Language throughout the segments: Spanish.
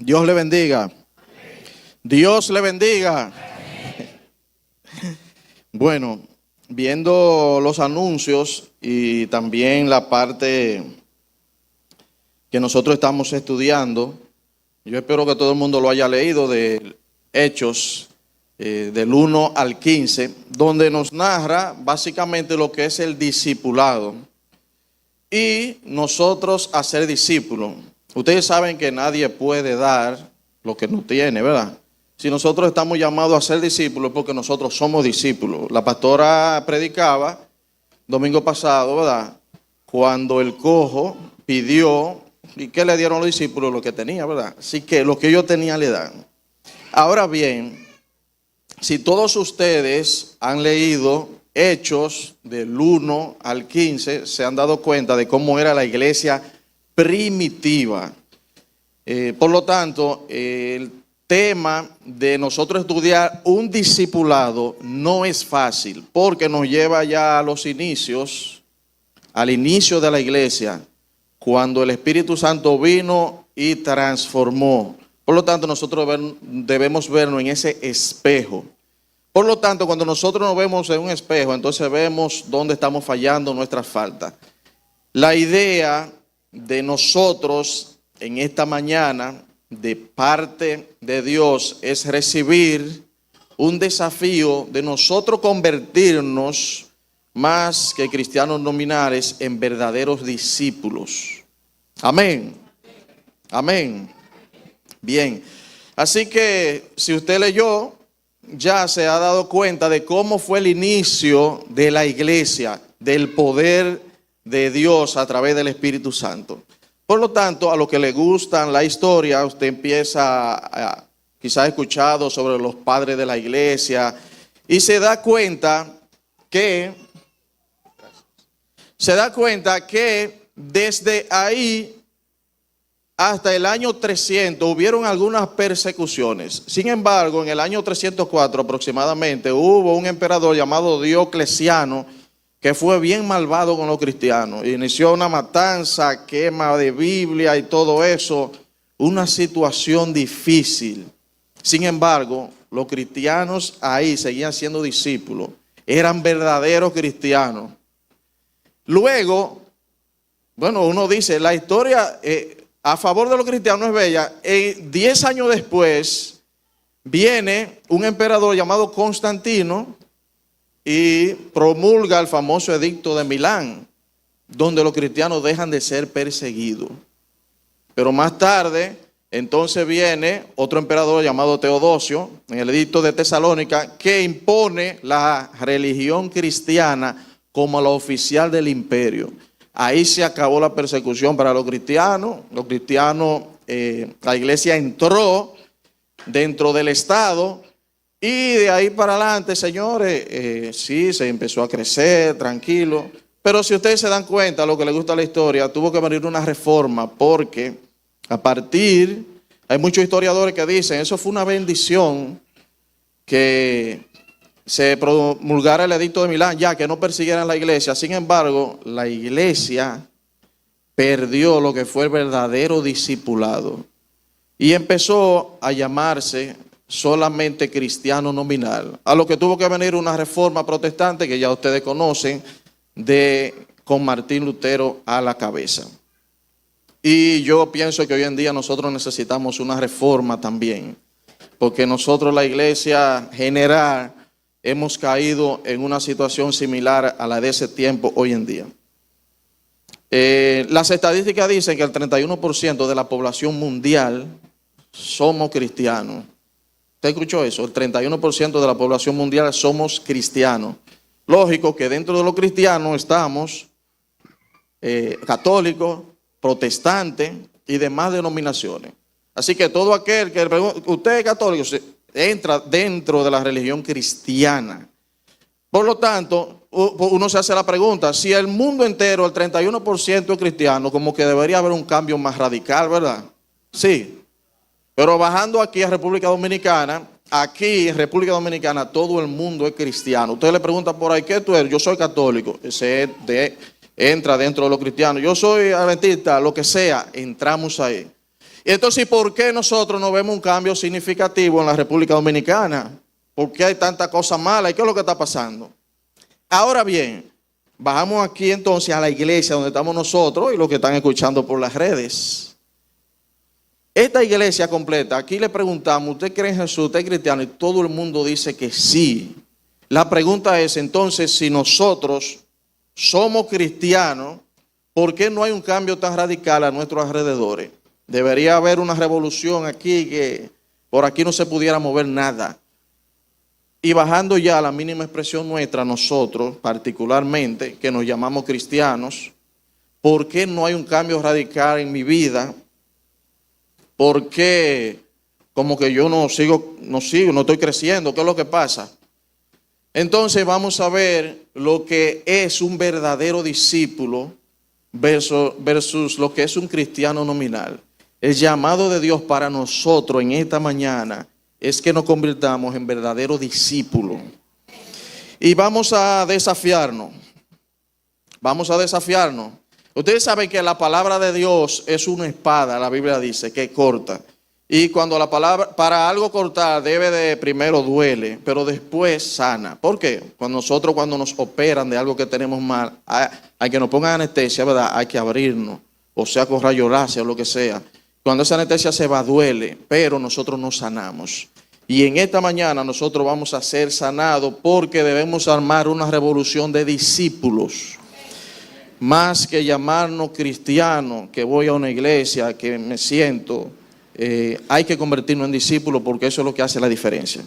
Dios le bendiga. Dios le bendiga. Bueno, viendo los anuncios y también la parte que nosotros estamos estudiando, yo espero que todo el mundo lo haya leído, de Hechos del 1 al 15, donde nos narra básicamente lo que es el discipulado y nosotros hacer discípulos. Ustedes saben que nadie puede dar lo que no tiene, ¿verdad? Si nosotros estamos llamados a ser discípulos es porque nosotros somos discípulos. La pastora predicaba domingo pasado, ¿verdad? Cuando el cojo pidió, ¿y qué le dieron los discípulos? Lo que tenía, ¿verdad? Así que lo que ellos tenían le dan. Ahora bien, si todos ustedes han leído Hechos del 1 al 15, se han dado cuenta de cómo era la iglesia primitiva. Por lo tanto, el tema de nosotros estudiar un discipulado no es fácil, porque nos lleva ya a los inicios, al inicio de la iglesia, cuando el Espíritu Santo vino y transformó. Por lo tanto, nosotros debemos vernos en ese espejo. Por lo tanto, cuando nosotros nos vemos en un espejo, entonces vemos dónde estamos fallando nuestras faltas. La idea de nosotros en esta mañana, de parte de Dios, es recibir un desafío de nosotros convertirnos, más que cristianos nominales, en verdaderos discípulos. Amén. Amén. Bien. Así que si usted leyó, ya se ha dado cuenta de cómo fue el inicio de la iglesia, del poder de Dios a través del Espíritu Santo. Por lo tanto, a los que le gustan la historia, usted empieza quizás ha escuchado sobre los padres de la iglesia y se da cuenta que desde ahí hasta el año 300 hubieron algunas persecuciones. Sin embargo, en el año 304 aproximadamente hubo un emperador llamado Diocleciano que fue bien malvado con los cristianos. Inició una matanza, quema de Biblia y todo eso, una situación difícil. Sin embargo, los cristianos ahí seguían siendo discípulos, eran verdaderos cristianos. Luego, bueno, uno dice, la historia a favor de los cristianos es bella. 10 años después viene un emperador llamado Constantino y promulga el famoso edicto de Milán, donde los cristianos dejan de ser perseguidos. Pero más tarde, entonces viene otro emperador llamado Teodosio, en el edicto de Tesalónica, que impone la religión cristiana como la oficial del imperio. Ahí se acabó la persecución para los cristianos. La iglesia entró dentro del Estado y de ahí para adelante, señores, sí, se empezó a crecer, tranquilo. Pero si ustedes se dan cuenta, lo que les gusta la historia, tuvo que venir una reforma porque hay muchos historiadores que dicen, eso fue una bendición que se promulgara el edicto de Milán, ya que no persiguieran la iglesia. Sin embargo, la iglesia perdió lo que fue el verdadero discipulado y empezó a llamarse solamente cristiano nominal, a lo que tuvo que venir una reforma protestante que ya ustedes conocen, con Martín Lutero a la cabeza. Y yo pienso que hoy en día nosotros necesitamos una reforma también, porque nosotros, la iglesia general, hemos caído en una situación similar a la de ese tiempo hoy en día. Las estadísticas dicen que el 31% de la población mundial somos cristianos. ¿Usted escuchó eso? El 31% de la población mundial somos cristianos. Lógico que dentro de los cristianos estamos católicos, protestantes y demás denominaciones. Así que todo aquel que pregunte, ¿usted es católico? Entra dentro de la religión cristiana. Por lo tanto, uno se hace la pregunta, si el mundo entero, el 31% es cristiano, como que debería haber un cambio más radical, ¿verdad? Sí. Pero bajando aquí a República Dominicana, aquí en República Dominicana todo el mundo es cristiano. Usted le pregunta por ahí, ¿qué tú eres? Yo soy católico. Entra dentro de los cristianos. Yo soy adventista, lo que sea, entramos ahí. Y entonces, ¿por qué nosotros no vemos un cambio significativo en la República Dominicana? ¿Por qué hay tanta cosa mala? ¿Y qué es lo que está pasando? Ahora bien, bajamos aquí entonces a la iglesia donde estamos nosotros y los que están escuchando por las redes. Esta iglesia completa, aquí le preguntamos, ¿usted cree en Jesús? ¿Usted es cristiano? Y todo el mundo dice que sí. La pregunta es entonces, si nosotros somos cristianos, ¿por qué no hay un cambio tan radical a nuestros alrededores? Debería haber una revolución aquí, que por aquí no se pudiera mover nada. Y bajando ya a la mínima expresión nuestra, nosotros particularmente, que nos llamamos cristianos, ¿por qué no hay un cambio radical en mi vida? ¿Por qué como que yo no estoy creciendo? ¿Qué es lo que pasa? Entonces vamos a ver lo que es un verdadero discípulo versus lo que es un cristiano nominal. El llamado de Dios para nosotros en esta mañana es que nos convirtamos en verdaderos discípulos. Y vamos a desafiarnos. Vamos a desafiarnos. Ustedes saben que la palabra de Dios es una espada, la Biblia dice, que corta. Y cuando la palabra, para algo cortar, debe de primero duele, pero después sana. ¿Por qué? Cuando nos operan de algo que tenemos mal, hay que nos pongan anestesia, ¿verdad? Hay que abrirnos, o sea, con rayos láser o lo que sea. Cuando esa anestesia se va, duele, pero nosotros nos sanamos. Y en esta mañana nosotros vamos a ser sanados porque debemos armar una revolución de discípulos. Más que llamarnos cristianos, que voy a una iglesia, que me siento, hay que convertirnos en discípulos porque eso es lo que hace la diferencia.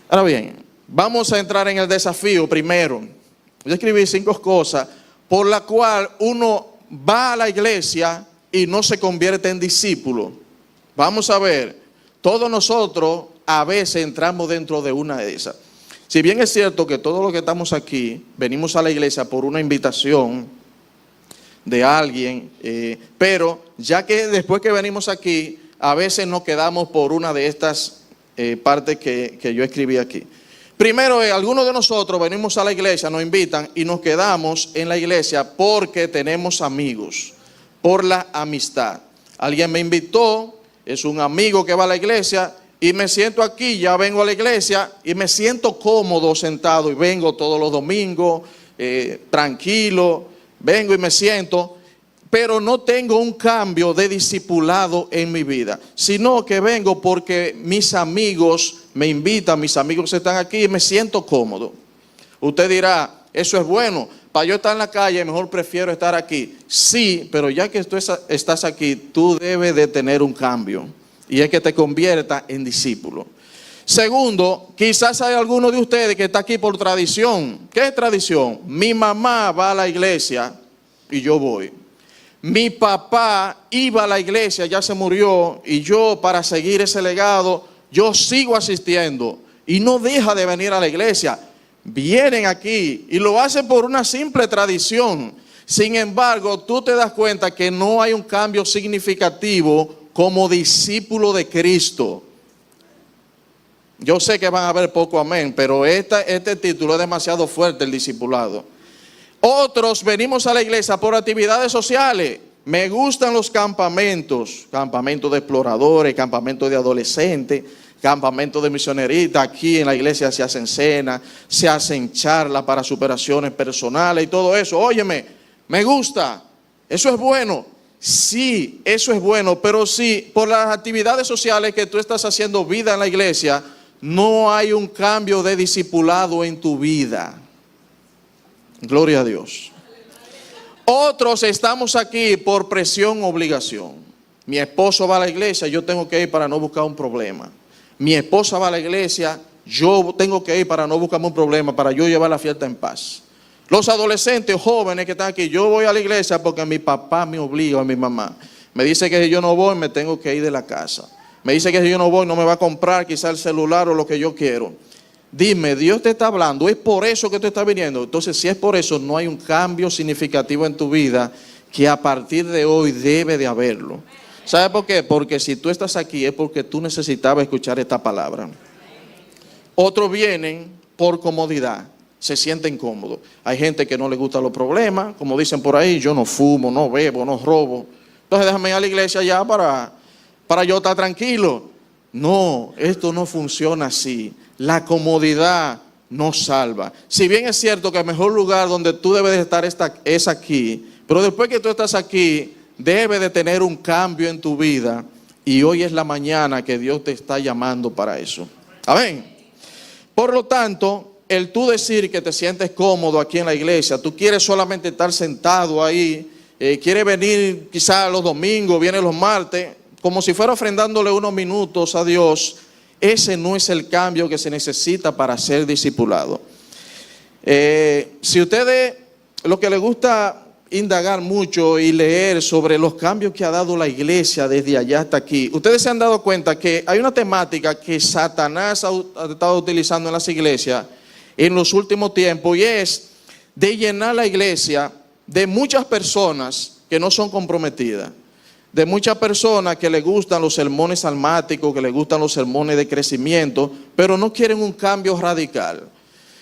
Ahora bien, vamos a entrar en el desafío primero. Yo escribí 5 cosas por las cuales uno va a la iglesia y no se convierte en discípulo. Vamos a ver, todos nosotros a veces entramos dentro de una de esas. Si bien es cierto que todos los que estamos aquí venimos a la iglesia por una invitación de alguien, pero ya que después que venimos aquí, a veces nos quedamos por una de estas partes que yo escribí aquí. Primero, algunos de nosotros venimos a la iglesia, nos invitan y nos quedamos en la iglesia porque tenemos amigos, por la amistad. Alguien me invitó, es un amigo que va a la iglesia y me siento aquí, ya vengo a la iglesia y me siento cómodo sentado y vengo todos los domingos, tranquilo, vengo y me siento, pero no tengo un cambio de discipulado en mi vida, sino que vengo porque mis amigos me invitan, mis amigos están aquí y me siento cómodo. Usted dirá, eso es bueno, para yo estar en la calle mejor prefiero estar aquí. Sí, pero ya que tú estás aquí, tú debes de tener un cambio y es que te convierta en discípulo. Segundo, quizás hay alguno de ustedes que está aquí por tradición. ¿Qué es tradición? Mi mamá va a la iglesia y yo voy. Mi papá iba a la iglesia, ya se murió, y yo para seguir ese legado, yo sigo asistiendo y no deja de venir a la iglesia. Vienen aquí y lo hacen por una simple tradición. Sin embargo, tú te das cuenta que no hay un cambio significativo como discípulo de Cristo. Yo sé que van a haber poco amén, pero este título es demasiado fuerte, el discipulado. Otros venimos a la iglesia por actividades sociales. Me gustan los campamentos, campamentos de exploradores, campamentos de adolescentes, campamentos de misioneristas. Aquí en la iglesia se hacen cenas, se hacen charlas para superaciones personales y todo eso. Óyeme, me gusta, eso es bueno. Sí, eso es bueno, pero si por las actividades sociales que tú estás haciendo vida en la iglesia, no hay un cambio de discipulado en tu vida. Gloria a Dios. Otros estamos aquí por presión o obligación. Mi esposo va a la iglesia, yo tengo que ir para no buscar un problema. Mi esposa va a la iglesia, yo tengo que ir para no buscarme un problema, para yo llevar la fiesta en paz. Los adolescentes jóvenes que están aquí, yo voy a la iglesia porque mi papá me obliga, a mi mamá. Me dice que si yo no voy, me tengo que ir de la casa. Me dice que si yo no voy, no me va a comprar quizá el celular o lo que yo quiero. Dime, Dios te está hablando, ¿es por eso que tú estás viniendo? Entonces, si es por eso, no hay un cambio significativo en tu vida que a partir de hoy debe de haberlo. ¿Sabe por qué? Porque si tú estás aquí es porque tú necesitabas escuchar esta palabra. Otros vienen por comodidad, se sienten cómodos. Hay gente que no le gustan los problemas, como dicen por ahí, yo no fumo, no bebo, no robo. Entonces déjame ir a la iglesia ya para para yo estar tranquilo. No, esto no funciona así. La comodidad no salva. Si bien es cierto que el mejor lugar donde tú debes de estar es aquí, pero después que tú estás aquí, debe de tener un cambio en tu vida, y hoy es la mañana que Dios te está llamando para eso. Amén. Por lo tanto, el tú decir que te sientes cómodo aquí en la iglesia, tú quieres solamente estar sentado ahí, quieres venir quizás los domingos, vienes los martes, como si fuera ofrendándole unos minutos a Dios, ese no es el cambio que se necesita para ser discipulado. Si ustedes, lo que les gusta indagar mucho y leer sobre los cambios que ha dado la iglesia desde allá hasta aquí, ustedes se han dado cuenta que hay una temática que Satanás ha estado utilizando en las iglesias en los últimos tiempos, y es de llenar la iglesia de muchas personas que no son comprometidas, de muchas personas que les gustan los sermones almáticos, que les gustan los sermones de crecimiento, pero no quieren un cambio radical.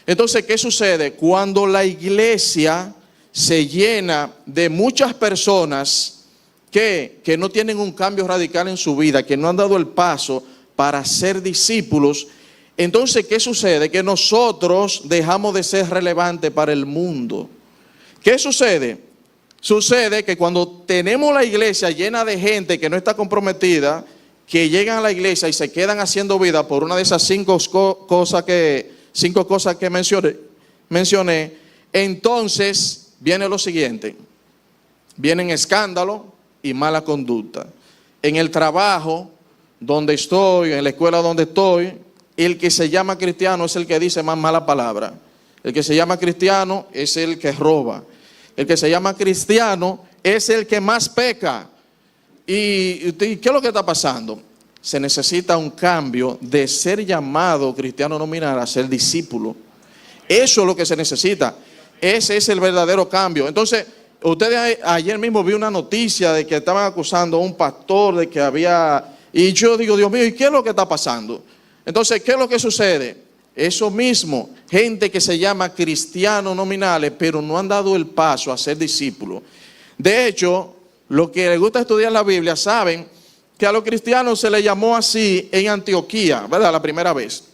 Entonces, ¿qué sucede? Cuando la iglesia se llena de muchas personas que no tienen un cambio radical en su vida, que no han dado el paso para ser discípulos, entonces, ¿qué sucede? Que nosotros dejamos de ser relevantes para el mundo. ¿Qué sucede? Sucede que cuando tenemos la iglesia llena de gente que no está comprometida, que llegan a la iglesia y se quedan haciendo vida por una de esas cinco cosas que mencioné, entonces viene lo siguiente: vienen escándalo y mala conducta. En el trabajo donde estoy, en la escuela donde estoy, el que se llama cristiano es el que dice más mala palabra. El que se llama cristiano es el que roba. El que se llama cristiano es el que más peca. ¿Y qué es lo que está pasando? Se necesita un cambio de ser llamado cristiano nominal a ser discípulo. Eso es lo que se necesita. Ese es el verdadero cambio. Entonces, ustedes ayer mismo vi una noticia de que estaban acusando a un pastor de que había... Y yo digo, Dios mío, ¿y qué es lo que está pasando? Entonces, ¿qué es lo que sucede? Eso mismo, gente que se llama cristianos nominales, pero no han dado el paso a ser discípulos. De hecho, los que les gusta estudiar la Biblia saben que a los cristianos se les llamó así en Antioquía, ¿verdad? La primera vez.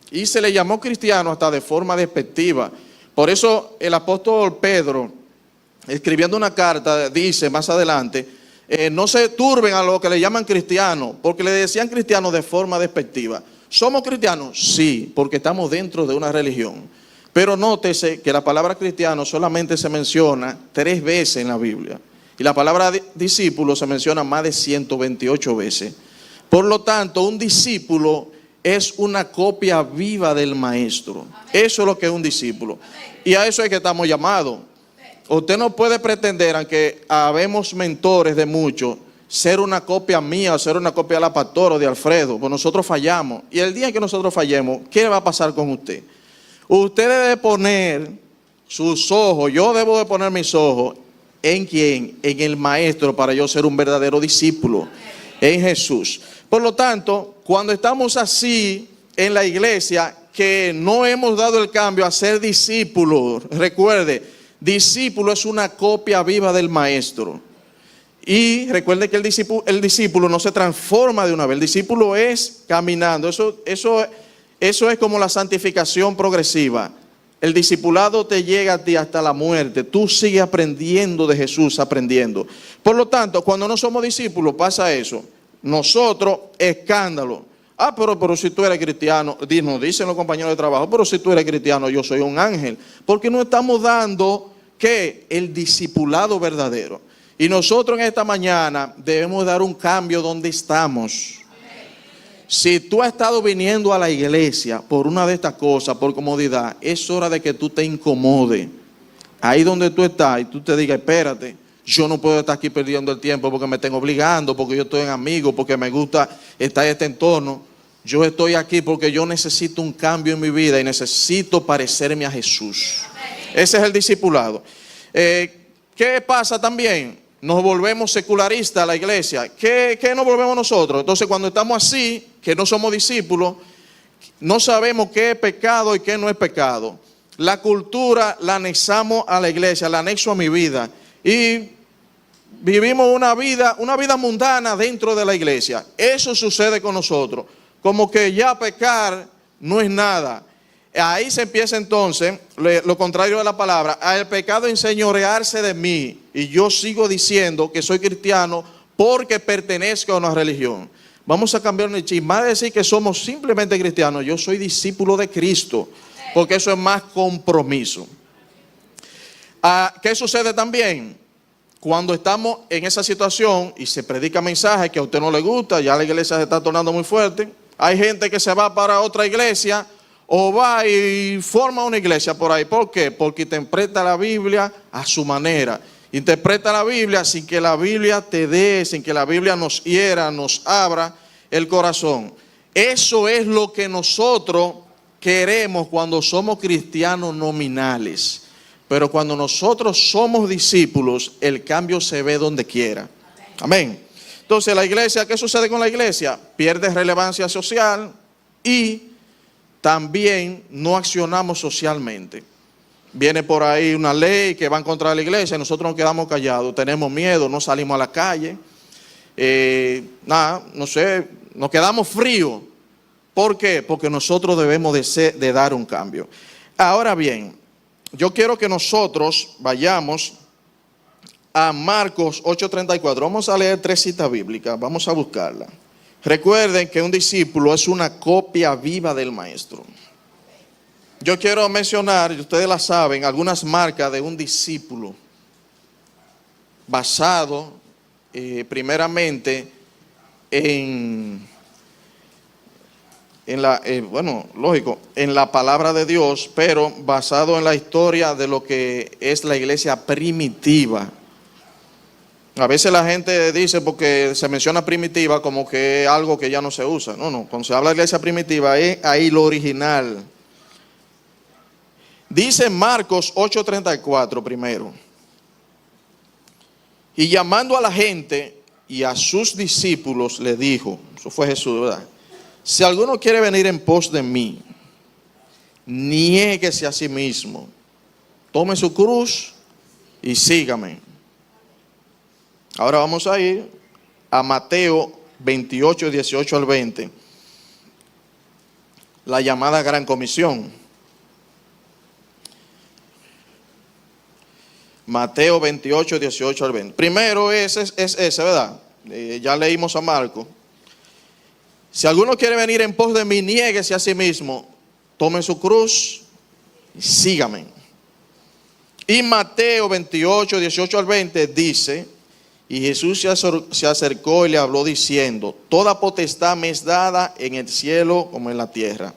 Y se les llamó cristianos hasta de forma despectiva. Por eso el apóstol Pedro, escribiendo una carta, dice más adelante, no se turben a lo que le llaman cristianos, porque le decían cristianos de forma despectiva. ¿Somos cristianos? Sí, porque estamos dentro de una religión. Pero nótese que la palabra cristiano solamente se menciona 3 veces en la Biblia. Y la palabra discípulo se menciona más de 128 veces. Por lo tanto, un discípulo es una copia viva del maestro. Eso es lo que es un discípulo. Y a eso es que estamos llamados. Usted no puede pretender, aunque habemos mentores de muchos, ser una copia mía o ser una copia de la pastora o de Alfredo, pues nosotros fallamos. Y el día que nosotros fallemos, ¿qué va a pasar con usted? Usted debe poner sus ojos, yo debo de poner mis ojos, ¿en quién? En el maestro, para yo ser un verdadero discípulo, en Jesús. Por lo tanto, cuando estamos así en la iglesia, que no hemos dado el cambio a ser discípulos, recuerde, discípulo es una copia viva del maestro. Y recuerde que el discípulo no se transforma de una vez. El discípulo es caminando. Eso es como la santificación progresiva. El discipulado te llega a ti hasta la muerte. Tú sigues aprendiendo de Jesús, aprendiendo. Por lo tanto, cuando no somos discípulos pasa eso. Nosotros, escándalo. Pero si tú eres cristiano, nos dicen los compañeros de trabajo, pero si tú eres cristiano, yo soy un ángel. Porque no estamos dando, ¿qué? El discipulado verdadero. Y nosotros en esta mañana debemos dar un cambio donde estamos. Si tú has estado viniendo a la iglesia por una de estas cosas, por comodidad, es hora de que tú te incomodes. Ahí donde tú estás y tú te digas, espérate, yo no puedo estar aquí perdiendo el tiempo porque me estén obligando, porque yo estoy en amigos, porque me gusta estar en este entorno. Yo estoy aquí porque yo necesito un cambio en mi vida y necesito parecerme a Jesús. Ese es el discipulado. ¿Qué pasa también? Nos volvemos secularistas a la iglesia. ¿Qué nos volvemos nosotros? Entonces, cuando estamos así, que no somos discípulos, no sabemos qué es pecado y qué no es pecado. La cultura la anexamos a la iglesia, la anexo a mi vida. Y vivimos una vida mundana dentro de la iglesia. Eso sucede con nosotros. Como que ya pecar no es nada. Ahí se empieza entonces, lo contrario de la palabra, al pecado enseñorearse de mí. Y yo sigo diciendo que soy cristiano porque pertenezco a una religión. Vamos a cambiar el chip. Más de decir que somos simplemente cristianos, yo soy discípulo de Cristo. Porque eso es más compromiso. ¿Qué sucede también? Cuando estamos en esa situación y se predica mensaje que a usted no le gusta, ya la iglesia se está tornando muy fuerte. Hay gente que se va para otra iglesia o va y forma una iglesia por ahí. ¿Por qué? Porque interpreta la Biblia a su manera. Interpreta la Biblia sin que la Biblia te dé, sin que la Biblia nos hiera, nos abra el corazón. Eso es lo que nosotros queremos cuando somos cristianos nominales. Pero cuando nosotros somos discípulos, el cambio se ve donde quiera. Amén. Entonces la iglesia, ¿qué sucede con la iglesia? Pierde relevancia social y también no accionamos socialmente. Viene por ahí una ley que va en contra de la iglesia y nosotros nos quedamos callados, tenemos miedo, no salimos a la calle. Nos quedamos fríos. ¿Por qué? Porque nosotros debemos de dar un cambio. Ahora bien, yo quiero que nosotros vayamos a Marcos 8:34. Vamos a leer 3 citas bíblicas, vamos a buscarla. Recuerden que un discípulo es una copia viva del maestro. Yo quiero mencionar, y ustedes la saben, algunas marcas de un discípulo basado primeramente en la palabra de Dios, pero basado en la historia de lo que es la iglesia primitiva. A veces la gente dice, porque se menciona primitiva, como que es algo que ya no se usa. No, cuando se habla de iglesia primitiva es ahí lo original. Dice Marcos 8:34 primero. Y llamando a la gente y a sus discípulos le dijo, eso fue Jesús, ¿verdad? Si alguno quiere venir en pos de mí, niéguese a sí mismo, tome su cruz y sígame. Ahora vamos a ir a Mateo 28:18-20, la llamada Gran Comisión. Mateo 28:18-20. Primero es ese, ¿verdad? Ya leímos a Marco. Si alguno quiere venir en pos de mí, niéguese a sí mismo, tome su cruz y sígame. Y Mateo 28:18-20 dice, y Jesús se acercó y le habló diciendo, toda potestad me es dada en el cielo como en la tierra.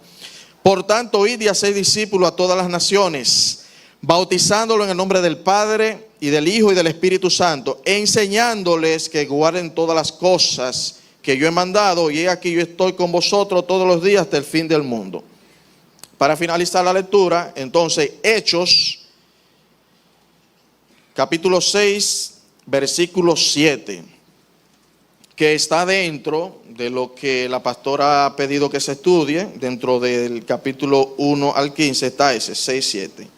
Por tanto, id y haced discípulos a todas las naciones, bautizándolo en el nombre del Padre y del Hijo y del Espíritu Santo, enseñándoles que guarden todas las cosas que yo he mandado, y he aquí yo estoy con vosotros todos los días hasta el fin del mundo. Para finalizar la lectura, entonces, Hechos, capítulo 6, versículo 7, que está dentro de lo que la pastora ha pedido que se estudie, dentro del capítulo 1 al 15, está ese, 6, 7.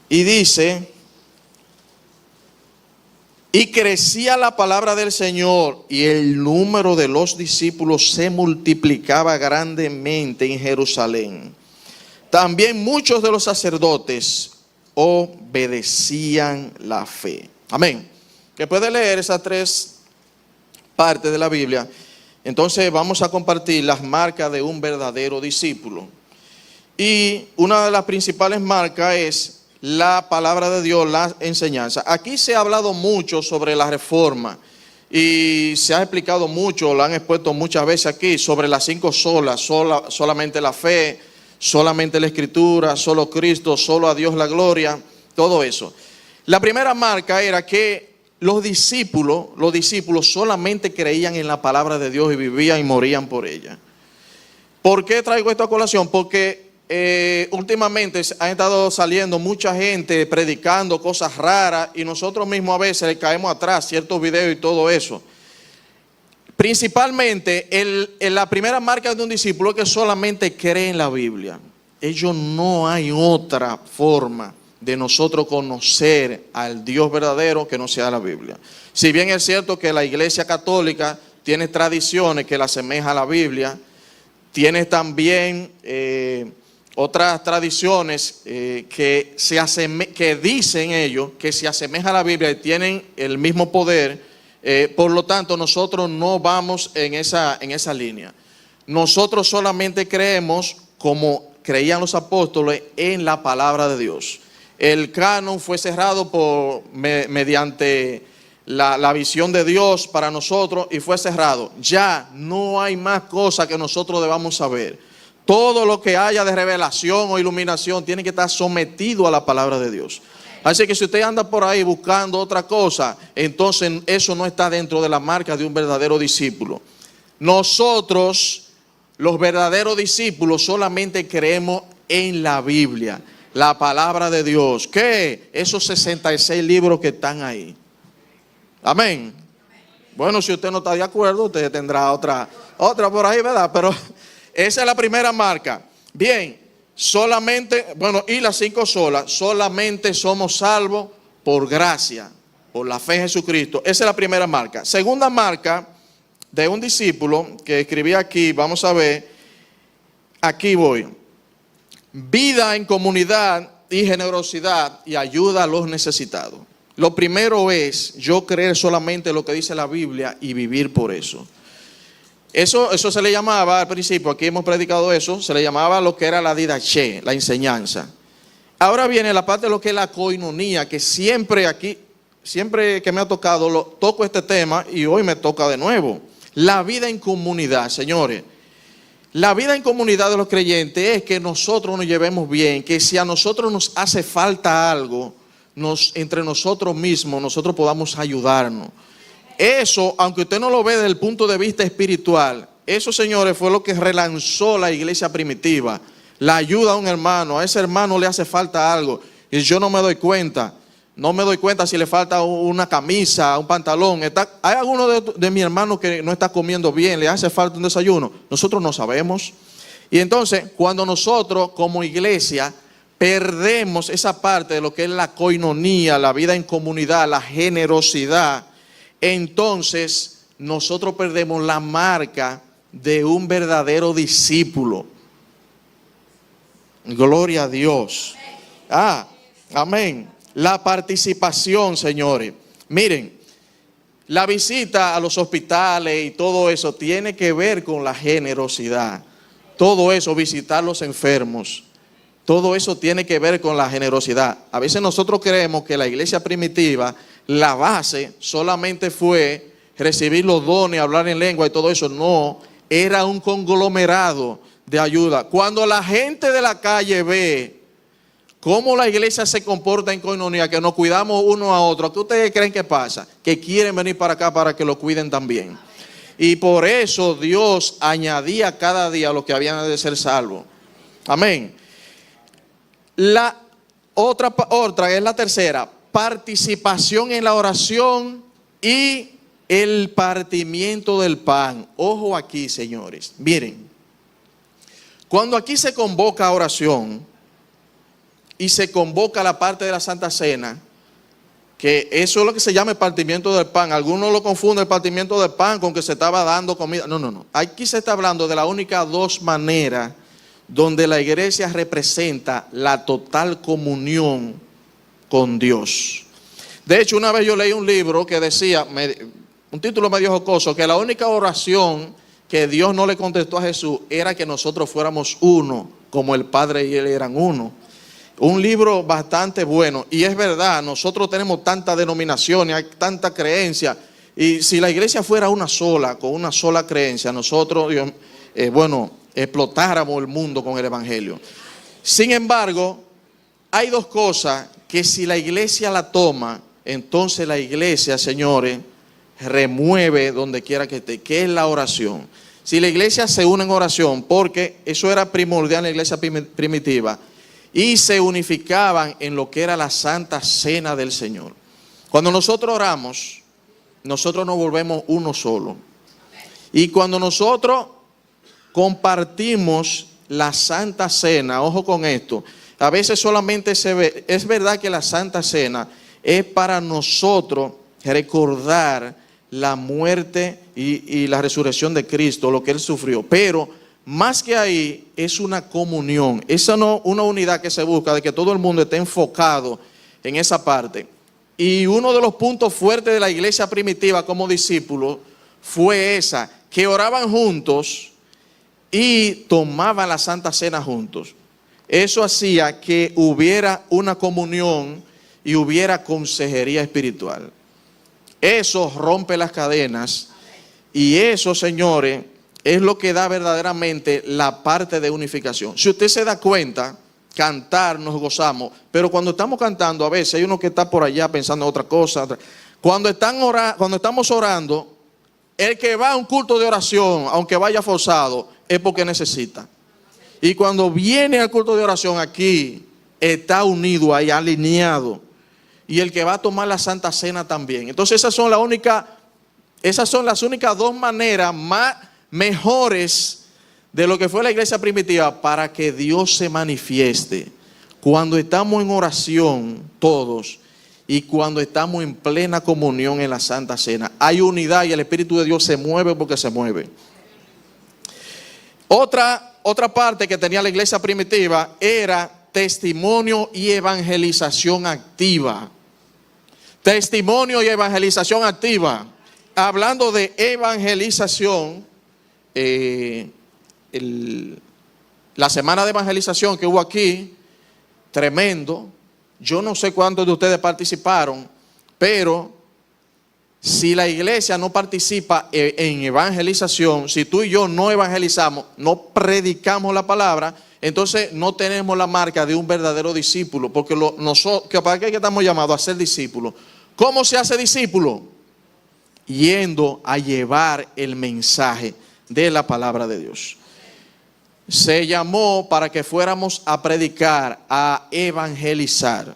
Y dice, y crecía la palabra del Señor y el número de los discípulos se multiplicaba grandemente en Jerusalén. También muchos de los sacerdotes obedecían la fe. Amén. Que puede leer esas 3 partes de la Biblia. Entonces vamos a compartir las marcas de un verdadero discípulo. Y una de las principales marcas es la palabra de Dios, la enseñanza. Aquí se ha hablado mucho sobre la reforma y se ha explicado mucho, lo han expuesto muchas veces aquí, sobre las 5 solas, solamente la fe, solamente la escritura, solo Cristo, solo a Dios la gloria, todo eso. La primera marca era que los discípulos solamente creían en la palabra de Dios y vivían y morían por ella. ¿Por qué traigo esto a colación? Porque últimamente ha estado saliendo mucha gente predicando cosas raras y nosotros mismos a veces le caemos atrás, ciertos videos y todo eso. Principalmente, la primera marca de un discípulo es que solamente cree en la Biblia. Ellos no hay otra forma de nosotros conocer al Dios verdadero que no sea la Biblia. Si bien es cierto que la Iglesia Católica tiene tradiciones que la asemeja a la Biblia, tiene también otras tradiciones que dicen ellos que se asemeja a la Biblia y tienen el mismo poder. Por lo tanto, nosotros no vamos en esa línea. Nosotros solamente creemos, como creían los apóstoles, en la palabra de Dios. El canon fue cerrado mediante la visión de Dios para nosotros y fue cerrado. Ya no hay más cosas que nosotros debamos saber. Todo lo que haya de revelación o iluminación tiene que estar sometido a la palabra de Dios. Así que si usted anda por ahí buscando otra cosa, entonces eso no está dentro de la marca de un verdadero discípulo. Nosotros, los verdaderos discípulos, solamente creemos en la Biblia, la palabra de Dios. ¿Qué? Esos 66 libros que están ahí. Amén. Bueno, si usted no está de acuerdo, usted tendrá otra por ahí, ¿verdad? Pero esa es la primera marca. Bien, solamente, bueno, y las 5 solas, solamente somos salvos por gracia, por la fe en Jesucristo. Esa es la primera marca. Segunda marca de un discípulo que escribí aquí, vamos a ver, aquí voy. Vida en comunidad y generosidad y ayuda a los necesitados. Lo primero es yo creer solamente lo que dice la Biblia y vivir por eso. Eso se le llamaba al principio, aquí hemos predicado eso, se le llamaba lo que era la didaché, la enseñanza. Ahora viene la parte de lo que es la coinonía, que siempre que me ha tocado, toco este tema y hoy me toca de nuevo. La vida en comunidad, señores. La vida en comunidad de los creyentes es que nosotros nos llevemos bien, que si a nosotros nos hace falta algo, entre nosotros mismos, nosotros podamos ayudarnos. Eso, aunque usted no lo ve desde el punto de vista espiritual, eso, señores, fue lo que relanzó la iglesia primitiva. La ayuda a un hermano, a ese hermano le hace falta algo y yo no me doy cuenta. No me doy cuenta si le falta una camisa, un pantalón. Hay alguno de mis hermanos que no está comiendo bien, le hace falta un desayuno. Nosotros no sabemos. Y entonces, cuando nosotros como iglesia perdemos esa parte de lo que es la coinonía, la vida en comunidad, la generosidad, entonces nosotros perdemos la marca de un verdadero discípulo. Gloria a Dios. Amén. La participación, señores. Miren, la visita a los hospitales y todo eso tiene que ver con la generosidad. Todo eso, visitar los enfermos, todo eso tiene que ver con la generosidad. A veces nosotros creemos que la iglesia primitiva, la base solamente fue recibir los dones, hablar en lengua y todo eso. No, era un conglomerado de ayuda. Cuando la gente de la calle ve cómo la iglesia se comporta en coinonía, que nos cuidamos uno a otro, ¿qué ustedes creen que pasa? Que quieren venir para acá para que lo cuiden también. Y por eso Dios añadía cada día lo que habían de ser salvos. Amén. La otra es la tercera, participación en la oración y el partimiento del pan. Ojo aquí, señores. Miren, cuando aquí se convoca a oración y se convoca la parte de la Santa Cena, que eso es lo que se llama el partimiento del pan. Algunos lo confunden el partimiento del pan con que se estaba dando comida. No. Aquí se está hablando de la única dos maneras donde la iglesia representa la total comunión con Dios. De hecho, una vez yo leí un libro que decía, un título medio jocoso, que la única oración que Dios no le contestó a Jesús era que nosotros fuéramos uno, como el Padre y Él eran uno. Un libro bastante bueno, y es verdad, nosotros tenemos tantas denominaciones, hay tanta creencia, y si la iglesia fuera una sola, con una sola creencia, nosotros, explotáramos el mundo con el evangelio. Sin embargo, hay dos cosas que si la iglesia la toma, entonces la iglesia, señores, remueve donde quiera que esté, que es la oración. Si la iglesia se une en oración, porque eso era primordial en la iglesia primitiva, y se unificaban en lo que era la Santa Cena del Señor. Cuando nosotros oramos, nosotros nos volvemos uno solo. Y cuando nosotros compartimos la Santa Cena, ojo con esto, A veces solamente se ve. Es verdad que la Santa Cena es para nosotros recordar la muerte y la resurrección de Cristo, lo que Él sufrió. Pero más que ahí, es una comunión. Esa no una unidad que se busca, de que todo el mundo esté enfocado en esa parte. Y uno de los puntos fuertes de la iglesia primitiva como discípulos fue esa, que oraban juntos y tomaban la Santa Cena juntos. Eso hacía que hubiera una comunión y hubiera consejería espiritual. Eso rompe las cadenas y eso, señores, es lo que da verdaderamente la parte de unificación. Si usted se da cuenta, cantar nos gozamos, pero cuando estamos cantando a veces hay uno que está por allá pensando en otra cosa. Cuando estamos orando, el que va a un culto de oración, aunque vaya forzado, es porque necesita. Y cuando viene al culto de oración aquí, está unido ahí, alineado. Y el que va a tomar la Santa Cena también. Entonces esas son las únicas dos maneras mejores de lo que fue la iglesia primitiva para que Dios se manifieste. Cuando estamos en oración todos y cuando estamos en plena comunión en la Santa Cena. Hay unidad y el Espíritu de Dios se mueve porque se mueve. Otra parte que tenía la iglesia primitiva era testimonio y evangelización activa. Testimonio y evangelización activa. Hablando de evangelización, la semana de evangelización que hubo aquí, tremendo. Yo no sé cuántos de ustedes participaron, pero si la iglesia no participa en evangelización, si tú y yo no evangelizamos, no predicamos la palabra, entonces no tenemos la marca de un verdadero discípulo, porque ¿para qué estamos llamados a ser discípulos? ¿Cómo se hace discípulo? Yendo a llevar el mensaje de la palabra de Dios. Se llamó para que fuéramos a predicar, a evangelizar.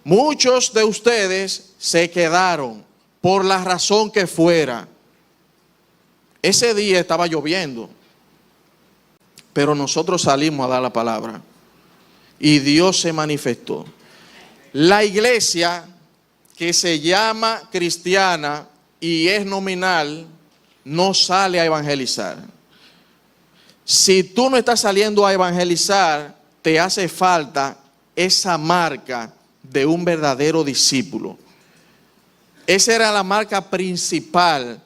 Muchos de ustedes se quedaron por la razón que fuera. Ese día estaba lloviendo, pero nosotros salimos a dar la palabra y Dios se manifestó. La iglesia que se llama cristiana y es nominal no sale a evangelizar. Si tú no estás saliendo a evangelizar, te hace falta esa marca de un verdadero discípulo. Esa era la marca principal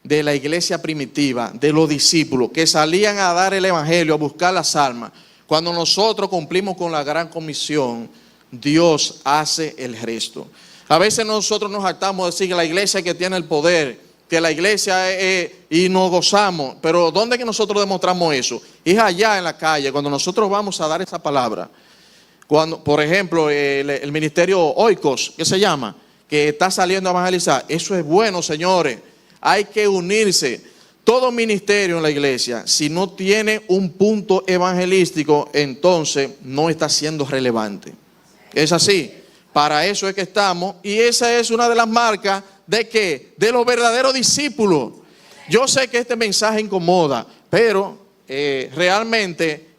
de la iglesia primitiva, de los discípulos, que salían a dar el evangelio, a buscar las almas. Cuando nosotros cumplimos con la gran comisión, Dios hace el resto. A veces nosotros nos jactamos de decir que la iglesia es que tiene el poder, que la iglesia y nos gozamos, pero ¿dónde es que nosotros demostramos eso? Es allá en la calle, cuando nosotros vamos a dar esa palabra. Cuando, por ejemplo, el ministerio Oikos, ¿qué se llama? Que está saliendo a evangelizar. Eso es bueno, señores. Hay que unirse. Todo ministerio en la iglesia, si no tiene un punto evangelístico, entonces no está siendo relevante. Es así. Para eso es que estamos. Y esa es una de las marcas de ¿qué? De los verdaderos discípulos. Yo sé que este mensaje incomoda, pero realmente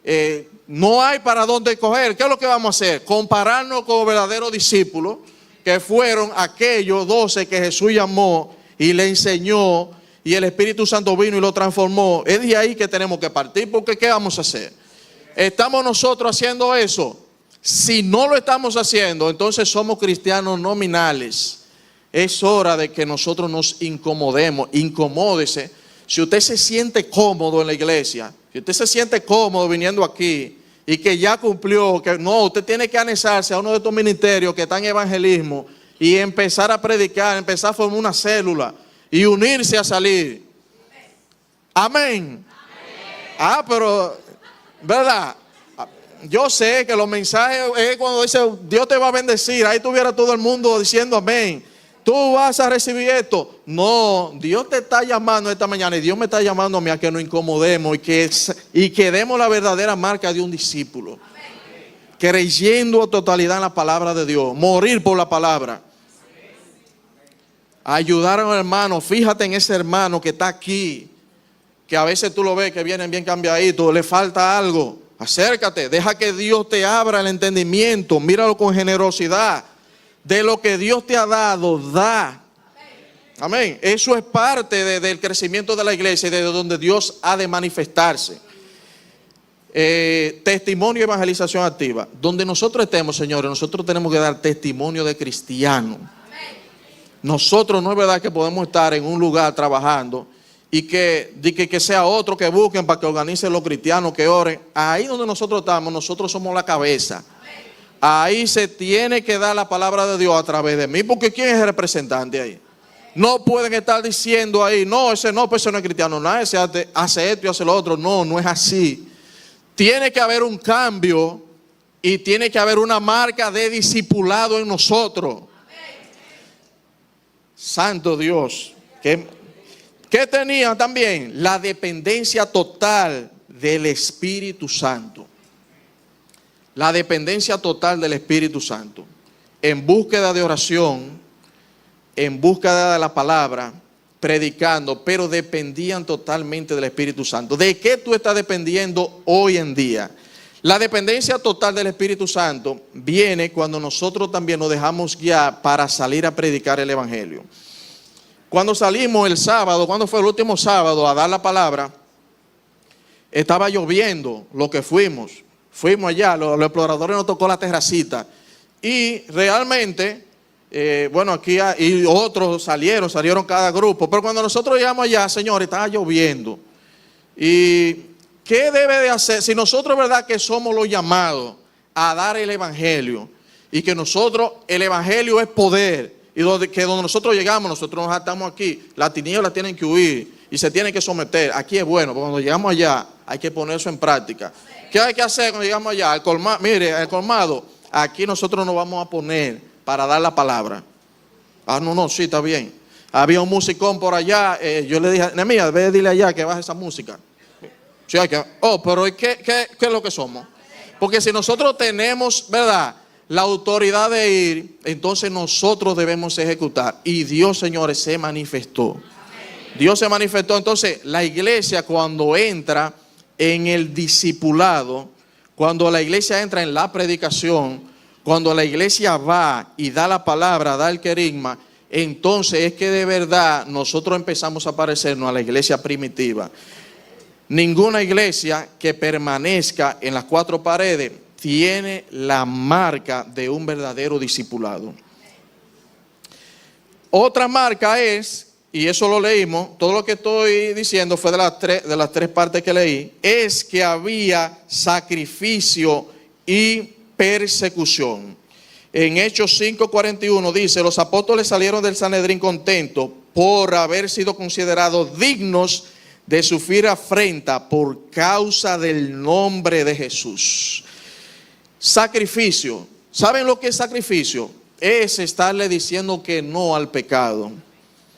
no hay para dónde coger. ¿Qué es lo que vamos a hacer? Compararnos con los verdaderos discípulos, que fueron aquellos 12 que Jesús llamó y le enseñó, y el Espíritu Santo vino y lo transformó. Es de ahí que tenemos que partir, porque ¿qué vamos a hacer? ¿Estamos nosotros haciendo eso? Si no lo estamos haciendo, entonces somos cristianos nominales. Es hora de que nosotros nos incomodemos. Incomódese. Si usted se siente cómodo en la iglesia, si usted se siente cómodo viniendo aquí y que ya cumplió, que no, usted tiene que anexarse a uno de estos ministerios que están en evangelismo y empezar a predicar, empezar a formar una célula y unirse a salir. Amén. Ah, pero, ¿verdad? Yo sé que los mensajes es cuando dice Dios te va a bendecir. Ahí tuviera todo el mundo diciendo amén. Tú vas a recibir esto. No, Dios te está llamando esta mañana y Dios me está llamando a mí a que nos incomodemos y que demos la verdadera marca de un discípulo. Creyendo a totalidad en la palabra de Dios. Morir por la palabra. Ayudar a un hermano. Fíjate en ese hermano que está aquí, que a veces tú lo ves que vienen bien cambiaditos, le falta algo. Acércate, deja que Dios te abra el entendimiento, míralo con generosidad. De lo que Dios te ha dado, da. Amén. Eso es parte del crecimiento de la iglesia y de donde Dios ha de manifestarse. Testimonio y evangelización activa. Donde nosotros estemos, señores, nosotros tenemos que dar testimonio de cristiano. Nosotros no es verdad que podemos estar en un lugar trabajando y que sea otro que busquen para que organicen los cristianos, que oren. Ahí donde nosotros estamos, nosotros somos la cabeza. Ahí se tiene que dar la palabra de Dios a través de mí, porque ¿quién es el representante ahí? No pueden estar diciendo ahí, no, ese no es cristiano, no, ese hace esto y hace lo otro. No, no es así. Tiene que haber un cambio y tiene que haber una marca de discipulado en nosotros. Santo Dios. ¿Qué tenían también? La dependencia total del Espíritu Santo. La dependencia total del Espíritu Santo. En búsqueda de oración, en búsqueda de la palabra, predicando, pero dependían totalmente del Espíritu Santo. ¿De qué tú estás dependiendo hoy en día? La dependencia total del Espíritu Santo viene cuando nosotros también nos dejamos guiar para salir a predicar el Evangelio. Cuando salimos el sábado, cuando fue el último sábado a dar la palabra, estaba lloviendo lo que fuimos allá, los exploradores nos tocó la terracita y realmente, bueno, aquí y otros salieron cada grupo, pero cuando nosotros llegamos allá, señores, estaba lloviendo. ¿Y qué debe de hacer? Si nosotros, verdad, que somos los llamados a dar el Evangelio y que nosotros, el Evangelio es poder y donde nosotros llegamos, nosotros nos estamos aquí, las tinieblas tienen que huir y se tienen que someter. Aquí es bueno, porque cuando llegamos allá hay que poner eso en práctica. ¿Qué hay que hacer cuando llegamos allá? El colmado, aquí nosotros nos vamos a poner para dar la palabra. No, sí, está bien. Había un musicón por allá, yo le dije, Nehemías, ve, dile allá que baje esa música. Sí, pero ¿qué es lo que somos? Porque si nosotros tenemos, ¿verdad?, la autoridad de ir, entonces nosotros debemos ejecutar. Y Dios, señores, se manifestó. Dios se manifestó. Entonces, la iglesia cuando entra en el discipulado, cuando la iglesia entra en la predicación, cuando la iglesia va y da la palabra, da el querigma, entonces es que de verdad nosotros empezamos a parecernos a la iglesia primitiva. Ninguna iglesia que permanezca en las cuatro paredes tiene la marca de un verdadero discipulado. Otra marca es, y eso lo leímos, todo lo que estoy diciendo fue de las tres partes que leí, es que había sacrificio y persecución. En Hechos 5:41 dice, los apóstoles salieron del Sanedrín contentos por haber sido considerados dignos de sufrir afrenta por causa del nombre de Jesús. Sacrificio. ¿Saben lo que es sacrificio? Es estarle diciendo que no al pecado.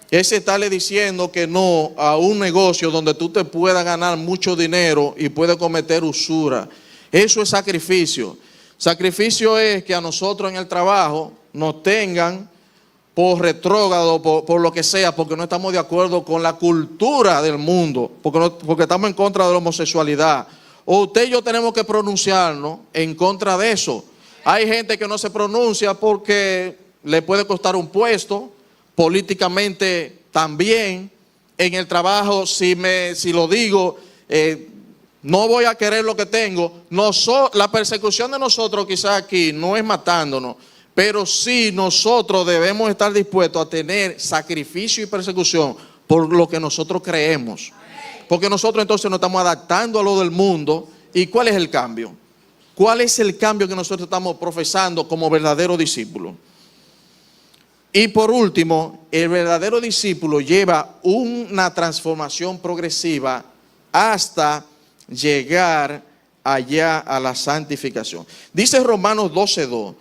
Es estarle diciendo que no a un negocio donde tú te puedas ganar mucho dinero y puedes cometer usura. Eso es sacrificio. Sacrificio es que a nosotros en el trabajo nos tengan por retrógrado, por lo que sea, porque no estamos de acuerdo con la cultura del mundo, porque estamos en contra de la homosexualidad. O usted y yo tenemos que pronunciarnos en contra de eso. Hay gente que no se pronuncia porque le puede costar un puesto, políticamente también. En el trabajo, si lo digo, no voy a querer lo que tengo. La persecución de nosotros quizás aquí no es matándonos, pero sí nosotros debemos estar dispuestos a tener sacrificio y persecución por lo que nosotros creemos. Porque nosotros entonces nos estamos adaptando a lo del mundo. ¿Y cuál es el cambio? ¿Cuál es el cambio que nosotros estamos profesando como verdadero discípulo? Y por último, el verdadero discípulo lleva una transformación progresiva hasta llegar allá a la santificación. Dice Romanos 12:2,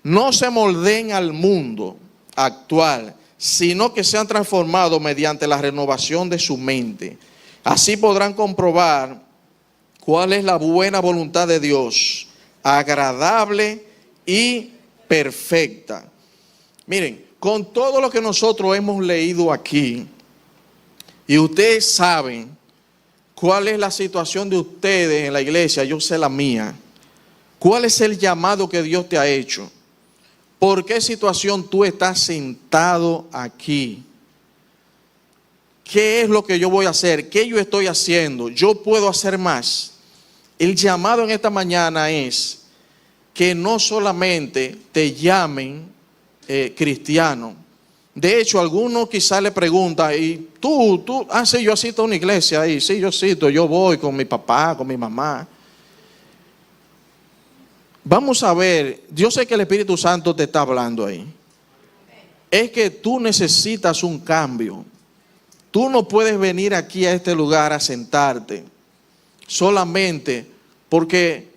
no se moldeen al mundo actual, sino que sean transformados mediante la renovación de su mente. Así podrán comprobar cuál es la buena voluntad de Dios, agradable y perfecta. Miren, con todo lo que nosotros hemos leído aquí, y ustedes saben cuál es la situación de ustedes en la iglesia, yo sé la mía. ¿Cuál es el llamado que Dios te ha hecho? ¿Por qué situación tú estás sentado aquí? ¿Qué es lo que yo voy a hacer? ¿Qué yo estoy haciendo? Yo puedo hacer más. El llamado en esta mañana es que no solamente te llamen cristiano. De hecho, algunos quizás le preguntan, ¿y tú? Sí, yo asisto a una iglesia ahí. Sí, yo asisto, yo voy con mi papá, con mi mamá. Vamos a ver, yo sé que el Espíritu Santo te está hablando ahí. Es que tú necesitas un cambio. Tú no puedes venir aquí a este lugar a sentarte solamente porque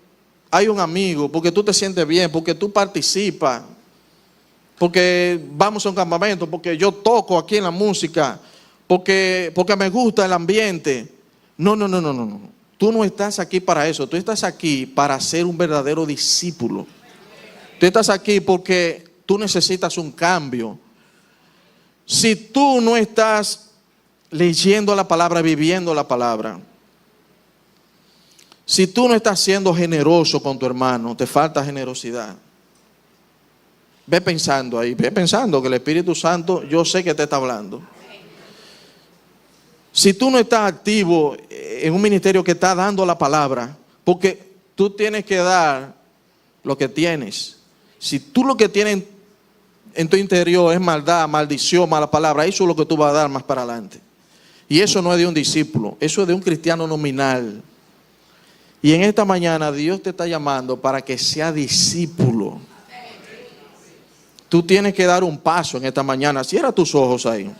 hay un amigo, porque tú te sientes bien, porque tú participas, porque vamos a un campamento, porque yo toco aquí en la música, porque me gusta el ambiente. No. Tú no estás aquí para eso. Tú estás aquí para ser un verdadero discípulo. Tú estás aquí porque tú necesitas un cambio. Si tú no estás leyendo la palabra, viviendo la palabra, si tú no estás siendo generoso con tu hermano, te falta generosidad. Ve pensando ahí, ve pensando que el Espíritu Santo, yo sé que te está hablando. Si tú no estás activo en un ministerio que está dando la palabra, porque tú tienes que dar lo que tienes. Si tú lo que tienes en tu interior es maldad, maldición, mala palabra, eso es lo que tú vas a dar más para adelante. Y eso no es de un discípulo, eso es de un cristiano nominal. Y en esta mañana Dios te está llamando para que sea discípulo. Tú tienes que dar un paso en esta mañana. Cierra tus ojos ahí.